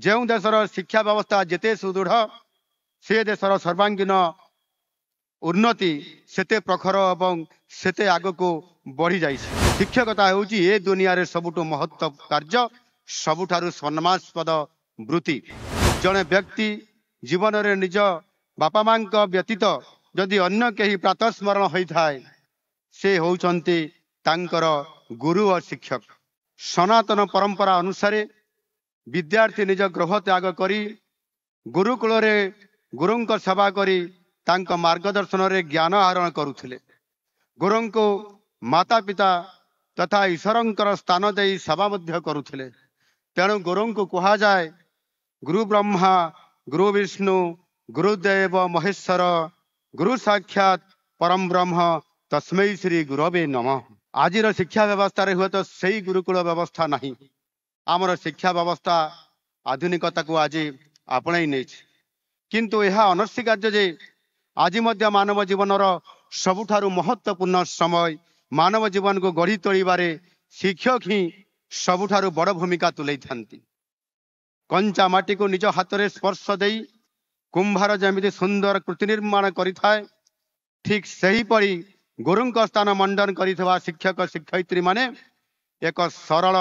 ଯେଉଁ ଦେଶର ଶିକ୍ଷା ବ୍ୟବସ୍ଥା ଯେତେ ସୁଦୃଢ଼ ସେ ଦେଶର ସର୍ବାଙ୍ଗୀନ ଉନ୍ନତି ସେତେ ପ୍ରଖର ଏବଂ ସେତେ ଆଗକୁ ବଢ଼ି ଯାଇଛି। ଶିକ୍ଷକତା ହେଉଛି ଏ ଦୁନିଆରେ ସବୁଠୁ ମହତ୍ତ୍ୱ କାର୍ଯ୍ୟ, ସବୁଠାରୁ ସମ୍ମାନାସ୍ପଦ ବୃତ୍ତି। ଜଣେ ବ୍ୟକ୍ତି ଜୀବନରେ ନିଜ ବାପା ମାଙ୍କ ବ୍ୟତୀତ ଯଦି ଅନ୍ୟ କେହି ପ୍ରାତଃସ୍ମରଣ ହୋଇଥାଏ ସେ ହେଉଛନ୍ତି ତାଙ୍କର ଗୁରୁ ଓ ଶିକ୍ଷକ। ସନାତନ ପରମ୍ପରା ଅନୁସାରେ ବିଦ୍ୟାର୍ଥୀ ନିଜ ଗୃହ ତ୍ୟାଗ କରି ଗୁରୁକୁଳରେ ଗୁରୁଙ୍କ ସେବା କରି ତାଙ୍କ ମାର୍ଗଦର୍ଶନରେ ଜ୍ଞାନ ଆହରଣ କରୁଥିଲେ। ଗୁରୁଙ୍କୁ ମାତା ପିତା ତଥା ଈଶ୍ୱରଙ୍କର ସ୍ଥାନ ଦେଇ ସେବା ମଧ୍ୟ କରୁଥିଲେ। ତେଣୁ ଗୁରୁଙ୍କୁ କୁହାଯାଏ ଗୁରୁ ବ୍ରହ୍ମା ଗୁରୁ ବିଷ୍ଣୁ ଗୁରୁଦେବ ମହେଶ୍ୱର ଗୁରୁ ସାକ୍ଷାତ ପରମ ବ୍ରହ୍ମ ତସ୍ମୈ ଶ୍ରୀ ଗୁରବେ ନମଃ। ଆଜିର ଶିକ୍ଷା ବ୍ୟବସ୍ଥାରେ ହୁଏତ ସେଇ ଗୁରୁକୁଳ ବ୍ୟବସ୍ଥା ନାହିଁ। ଆମର ଶିକ୍ଷା ବ୍ୟବସ୍ଥା ଆଧୁନିକତାକୁ ଆଜି ଆପଣେଇ ନେଇଛି, କିନ୍ତୁ ଏହା ଅନସ୍ୱୀକାର୍ଯ୍ୟ ଯେ ଆଜି ମଧ୍ୟ ମାନବ ଜୀବନର ସବୁଠାରୁ ମହତ୍ତ୍ୱପୂର୍ଣ୍ଣ ସମୟ। ମାନବ ଜୀବନକୁ ଗଢ଼ି ତୋଳିବାରେ ଶିକ୍ଷକ ହିଁ ସବୁଠାରୁ ବଡ଼ ଭୂମିକା ତୁଲେଇଥାନ୍ତି। କଞ୍ଚା ମାଟିକୁ ନିଜ ହାତରେ ସ୍ପର୍ଶ ଦେଇ କୁମ୍ଭାର ଯେମିତି ସୁନ୍ଦର କୃତି ନିର୍ମାଣ କରିଥାଏ, ଠିକ୍ ସେହିପରି ଗୁରୁଙ୍କ ସ୍ଥାନ ମଣ୍ଡନ କରିଥିବା ଶିକ୍ଷକ ଶିକ୍ଷୟିତ୍ରୀ ମାନେ ଏକ ସରଳ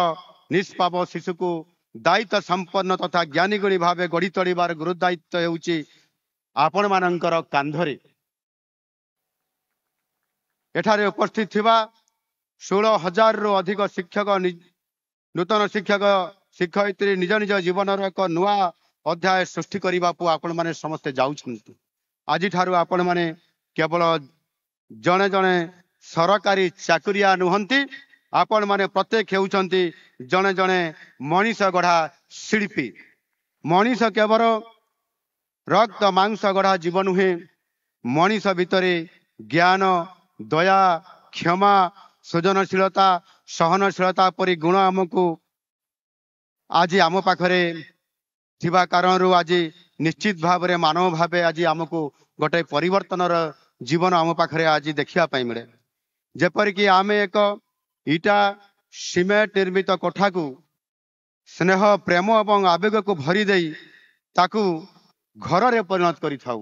ନିଷ୍ପାପ ଶିଶୁକୁ ଦାୟିତ୍ୱ ସମ୍ପନ୍ନ ତଥା ଜ୍ଞାନୀ ଗୁଣୀ ଭାବେ ଗଢ଼ି ତୋଳିବାର ଗୁରୁ ଦାୟିତ୍ୱ ହେଉଛି ଆପଣମାନଙ୍କର କାନ୍ଧରେ। ଏଠାରେ ଉପସ୍ଥିତ ଥିବା 16,000ରୁ ଅଧିକ ଶିକ୍ଷକ ନୂତନ ଶିକ୍ଷକ ଶିକ୍ଷୟିତ୍ରୀ ନିଜ ନିଜ ଜୀବନର ଏକ ନୂଆ ଅଧ୍ୟାୟ ସୃଷ୍ଟି କରିବାକୁ ଆପଣମାନେ ସମସ୍ତେ ଯାଉଛନ୍ତି। ଆଜିଠାରୁ ଆପଣମାନେ କେବଳ ଜଣେ ଜଣେ ସରକାରୀ ଚାକିରିଆ ନୁହନ୍ତି, ଆପଣମାନେ ପ୍ରତ୍ୟେକ ହେଉଛନ୍ତି ଜଣେ ଜଣେ ମଣିଷ ଗଢ଼ା ଶିଳ୍ପୀ। ମଣିଷ କେବଳ ରକ୍ତ ମାଂସ ଗଢ଼ା ଜୀବ ନୁହେଁ, ମଣିଷ ଭିତରେ ଜ୍ଞାନ, ଦୟା, କ୍ଷମା, ସୃଜନଶୀଳତା, ସହନଶୀଳତା ପରି ଗୁଣ ଆମକୁ ଆଜି ଆମ ପାଖରେ ଥିବା କାରଣରୁ ଆଜି ନିଶ୍ଚିତ ଭାବରେ ମାନବ ଭାବେ ଆଜି ଆମକୁ ଗୋଟେ ପରିବର୍ତ୍ତନର ଜୀବନ ଆମ ପାଖରେ ଆଜି ଦେଖିବା ପାଇଁ ମିଳେ। ଯେପରିକି ଆମେ ଏକ ଇଟା ସିମେଣ୍ଟ ନିର୍ମିତ କୋଠାକୁ ସ୍ନେହ, ପ୍ରେମ ଏବଂ ଆବେଗକୁ ଭରି ଦେଇ ତାକୁ ଘରରେ ପରିଣତ କରିଥାଉ।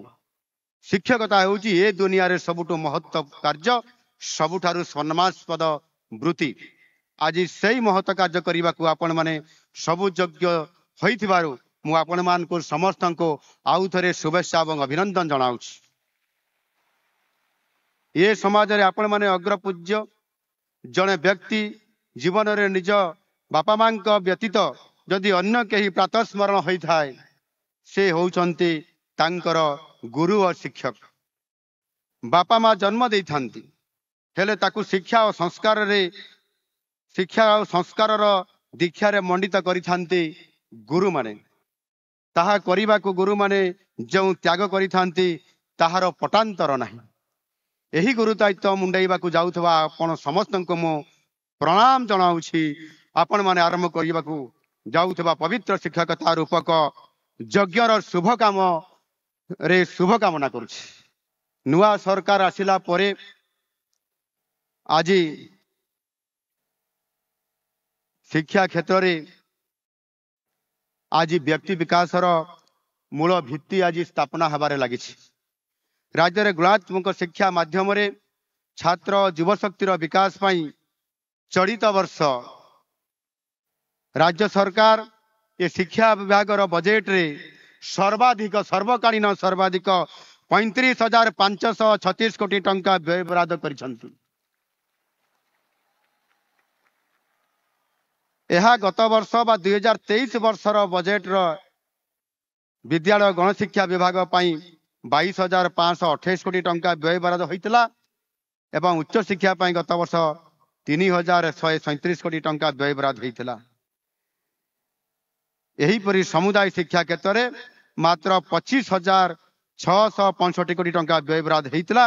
ଶିକ୍ଷକତା ହେଉଛି ଏ ଦୁନିଆରେ ସବୁଠୁ ମହତ୍ତ୍ୱ କାର୍ଯ୍ୟ, ସବୁଠାରୁ ସମ୍ମାନାସ୍ପଦ ବୃତ୍ତି। ଆଜି ସେଇ ମହତ କାର୍ଯ୍ୟ କରିବାକୁ ଆପଣମାନେ ସବୁ ଯୋଗ୍ୟ ହୋଇଥିବାରୁ ମୁଁ ଆପଣମାନଙ୍କୁ ସମସ୍ତଙ୍କୁ ଆଉ ଥରେ ଶୁଭେଚ୍ଛା ଏବଂ ଅଭିନନ୍ଦନ ଜଣାଉଛି। ଏ ସମାଜରେ ଆପଣମାନେ ଅଗ୍ରପୂଜ୍ୟ। ଜଣେ ବ୍ୟକ୍ତି ଜୀବନରେ ନିଜ ବାପା ମାଙ୍କ ବ୍ୟତୀତ ଯଦି ଅନ୍ୟ କେହି ପ୍ରାତଃସ୍ମରଣ ହୋଇଥାଏ ସେ ହେଉଛନ୍ତି ତାଙ୍କର ଗୁରୁ ଓ ଶିକ୍ଷକ। ବାପା ମା ଜନ୍ମ ଦେଇଥାନ୍ତି, ହେଲେ ତାକୁ ଶିକ୍ଷା ଓ ସଂସ୍କାରର ଦୀକ୍ଷାରେ ମଣ୍ଡିତ କରିଥାନ୍ତି ଗୁରୁମାନେ। ତାହା କରିବାକୁ ଗୁରୁମାନେ ଯେଉଁ ତ୍ୟାଗ କରିଥାନ୍ତି ତାହାର ପଟାନ୍ତର ନାହିଁ। ଏହି ଗୁରୁ ଦାୟିତ୍ୱ ମୁଣ୍ଡେଇବାକୁ ଯାଉଥିବା ଆପଣ ସମସ୍ତଙ୍କୁ ମୁଁ ପ୍ରଣାମ ଜଣାଉଛି। ଆପଣମାନେ ଆରମ୍ଭ କରିବାକୁ ଯାଉଥିବା ପବିତ୍ର ଶିକ୍ଷକତା ରୂପକ ଯଜ୍ଞର ଶୁଭକାମନା କରୁଛି। ନୂଆ ସରକାର ଆସିଲା ପରେ ଆଜି ଶିକ୍ଷା କ୍ଷେତ୍ରରେ ଆଜି ବ୍ୟକ୍ତି ବିକାଶର ମୂଳ ଭିତ୍ତି ଆଜି ସ୍ଥାପନା ହେବାରେ ଲାଗିଛି। ରାଜ୍ୟରେ ଗୁଣାତ୍ମକ ଶିକ୍ଷା ମାଧ୍ୟମରେ ଛାତ୍ର ଯୁବଶକ୍ତିର ବିକାଶ ପାଇଁ ଚଳିତ ବର୍ଷ ରାଜ୍ୟ ସରକାର ଏ ଶିକ୍ଷା ବିଭାଗର ବଜେଟରେ ସର୍ବକାଳୀନ ସର୍ବାଧିକ 35,536 କୋଟି ଟଙ୍କା ବ୍ୟୟବରାଦ କରିଛନ୍ତି। ଏହା ଗତ ବର୍ଷ ବା 2023 ବର୍ଷର ବଜେଟର ବିଦ୍ୟାଳୟ ଗଣଶିକ୍ଷା ବିଭାଗ ପାଇଁ 22,528 କୋଟି ଟଙ୍କା ବ୍ୟୟବରାଦ ହୋଇଥିଲା ଏବଂ ଉଚ୍ଚଶିକ୍ଷା ପାଇଁ ଗତ ବର୍ଷ 3,137 କୋଟି ଟଙ୍କା ବ୍ୟୟବରାଦ ହୋଇଥିଲା। ଏହିପରି ସମୁଦାୟ ଶିକ୍ଷା କ୍ଷେତ୍ରରେ ମାତ୍ର 25,665 କୋଟି ଟଙ୍କା ବ୍ୟୟବରାଦ ହୋଇଥିଲା।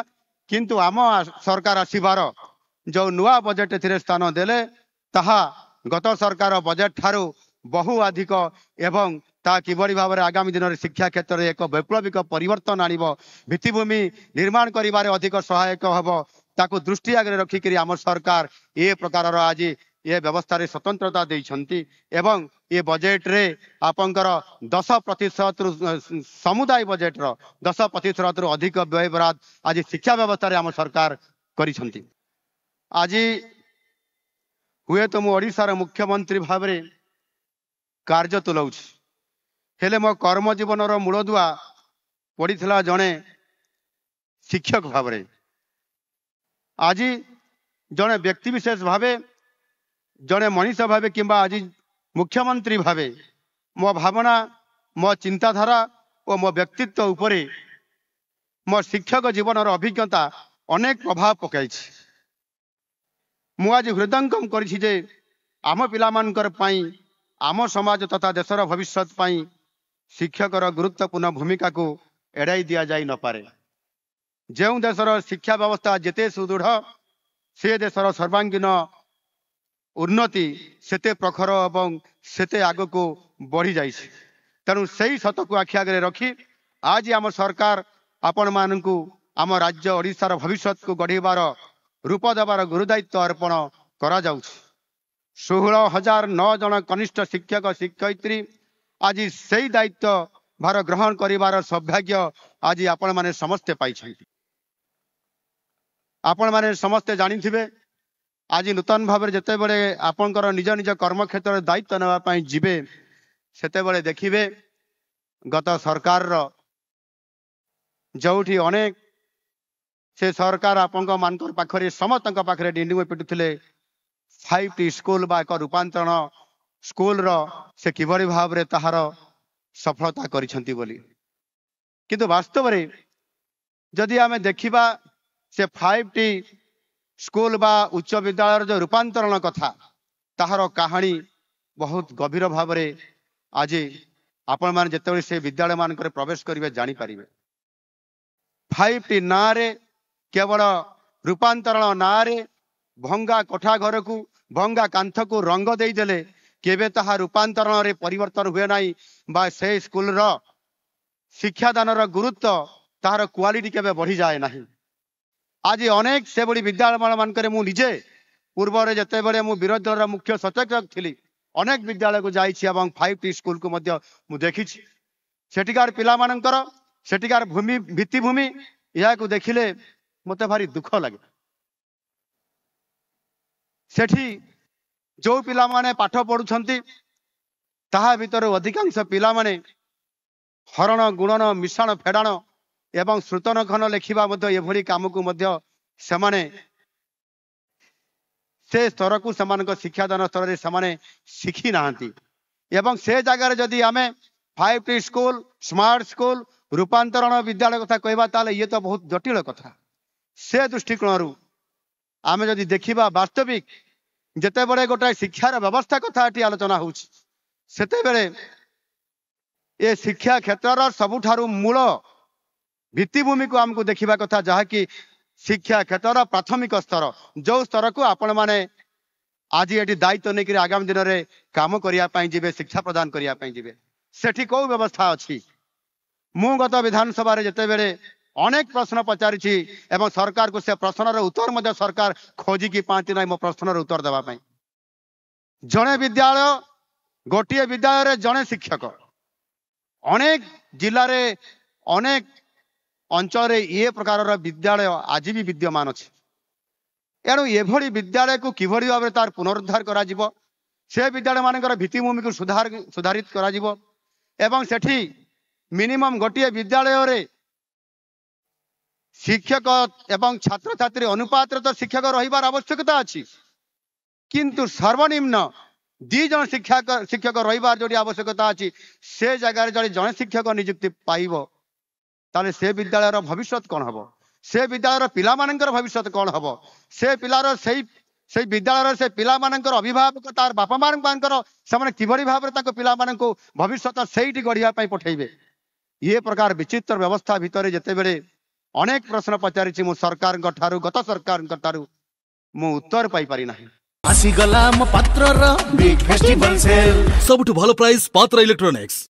କିନ୍ତୁ ଆମ ସରକାର ଆସିବାର ଯେଉଁ ନୂଆ ବଜେଟ ଏଥିରେ ସ୍ଥାନ ଦେଲେ ତାହା ଗତ ସରକାର ବଜେଟ ଠାରୁ ବହୁ ଅଧିକ ଏବଂ ତାହା କିଭଳି ଭାବରେ ଆଗାମୀ ଦିନରେ ଶିକ୍ଷା କ୍ଷେତ୍ରରେ ଏକ ବୈପ୍ଳବିକ ପରିବର୍ତ୍ତନ ଆଣିବ, ଭିତ୍ତିଭୂମି ନିର୍ମାଣ କରିବାରେ ଅଧିକ ସହାୟକ ହେବ, ତାକୁ ଦୃଷ୍ଟି ଆଗରେ ରଖିକରି ଆମ ସରକାର ଏ ପ୍ରକାରର ଆଜି ये व्यवस्था स्वतंत्रता देइछंती एवं ये बजेट रे आपंकर 10% समुदाय बजेट रो 10% अधिक व्यय बराद आज शिक्षा व्यवस्था रे आम सरकार करिछंती। आज हुए तो मु ओडिशार मुख्यमंत्री भाव में कार्य तुलाऊ हेले मो कर्म जीवन मूलदुआ पड़ा जड़े शिक्षक भाव में। आज जड़े व्यक्ति विशेष भावे जड़े मनीष भावे कि आज मुख्यमंत्री भावे मो भावना मो चिंताधारा और मो व्यक्तित्व उपरे मो शिक्षक जीवन अभिज्ञता अनेक प्रभाव पकई। मुझे हृदयंगम करे आम पिलामानकर पाई आम समाज तथा देशर भविष्यत पाई शिक्षकर गुरुत्वपूर्ण भूमिका को एड़ाई दि जाई न पारे। जो देशर शिक्षा व्यवस्था जेते सुदृढ़ से देशर सर्वांगीन उन्नति सेते प्रखर एवं सेते आग को बढ़ी जाइए। तेणु से ही सत को आखि आगे रखी आज आम सरकार आपण मानू आम राज्य ओडिशार भविष्यत को गढ़ीबार रूप देवार गुरुदायित्व अर्पण करा जाउछ। 16,009 जन कनिष्ठ शिक्षक शिक्षयित्री आज से दायित्व भार ग्रहण करिवार सौभाग्य आज आपण माने समस्ते पाई। आपण माने समस्ते जानी थिबे आज नूतन भाव में जिते बड़े आपंकर निज निज कर्म क्षेत्र दायित्व नापी जीवे सेते बड़े देखिबे गत सरकार जोठी अनेक से सरकार आपंक मानकर पाखरे समस्त पाखरे डिंडिंग पिटुथिले 5T स्कूल बा एक रूपांतरण स्कूल रो से किभली भाव रे ताहार सफलता करिसंती बोली। किंतु वास्तव रे जदि आमे देखिबा से 5T स्कूल बा उच्च विद्यालय जो रूपांतरण कथा ताहार कहानी बहुत गभीर भाव रे आज आपण मान जेतेबेले से विद्यालय मानकर प्रवेश करिवे जानि पारिबे। 5T ना रे केवल रूपांतरण ना रे भंगा कोठा घर को भंगा कांथ को रंग दे देले केबे ताहा रूपांतरण रे परिवर्तन हुए नाही बा से स्कूल रो शिक्षादान रो गुरुत्व ताहार क्वालिटी केबे बढ़ी जाए नाही। आज अनेक से बड़ी विद्यालय मानकर मु निजे पूर्व जिते बड़े मु विरोधी दल मुख्य सचेतक थी अनेक विद्यालय को जाइछि एवं 5T स्कूल को मध्य मु देखिछि। सेठिकार पिला मानकर सेठिकार भूमि भित्तिभूमि या को देखिले मते भारी दुख लगे। सेठी जो पिला माने पाठ पढ़ुछंती ताहा भीतर अधिकांश पिला माने हरण गुणन मिश्रण फेडाण एवं श्रुतन खन लेखिबा मध्य एभली काम को मध्य समाने से स्तर को समान शिक्षादान स्तर रे समाने शिखी नाहंती एवं से जगह जदि आमे 5T स्कूल स्मार्ट स्कूल रूपांतरण विद्यालय कथा कहबा ताले ये तो बहुत जटिल कथा। से दृष्टिकोण आमे जदि देखिबा वास्तविक जेते बड़े गोटाए शिक्षार व्यवस्था कथा एटी आलोचना होउछि सेते बेले ए शिक्षा क्षेत्र सबुठारु मूल भित्तिभूमि को आमको देखिबा कथा जहा कि शिक्षा क्षेत्र प्राथमिक स्तर जो स्तर को आपण माने आज ये दायित्व नहीं आगामी दिन में काम करने जीवे शिक्षा प्रदान करने जीवे सेठी को व्यवस्था अच्छी। मु गत विधानसभा जिते बेले अनेक प्रश्न पचारि एवं सरकार को से प्रश्न उत्तर मध्य सरकार खोजिकी पाती ना मो प्रश्न उत्तर देवाई। जड़े विद्यालय गोटे विद्यालय जड़े शिक्षक अनेक जिले में अनेक अंचल ये प्रकार विद्यालय आज भी विद्यमान अच्छे। एणु एभली विद्यालय को किभली भाव तार पुनरुद्धार करा जिवो से विद्यालय मानकर भित्तिभूमि को सुधारित करा जिवो एवं सेठी मिनिमम गोटे विद्यालय रे शिक्षक एवं छात्र छात्री अनुपात तो शिक्षक रहिबार आवश्यकता अच्छी किंतु सर्वनिम्न 2 जन शिक्षक रहिबार जोड़ी आवश्यकता अच्छी से जगह जड़े जड़े शिक्षक नियुक्ति पाइबो ताले से विद्यालय भविष्य कौन हम से विद्यालय पिला मानकर भविष्य कौन हम से पिलार से विद्यालय से पिला मानकर अभिभावक तार बापा मानकर से किभली भाव में पिला मानको भविष्य से गढ़िया पठेबे। ये प्रकार विचित्र व्यवस्था भितर जिते बड़े अनेक प्रश्न पचारि मु सरकार गत सरकार मु उत्तर पाई पारि नाही। आसीगला म पात्र र बिग फेस्टिवल सेल सबटु भलो प्राइस पात्र इलेक्ट्रोनिक्स।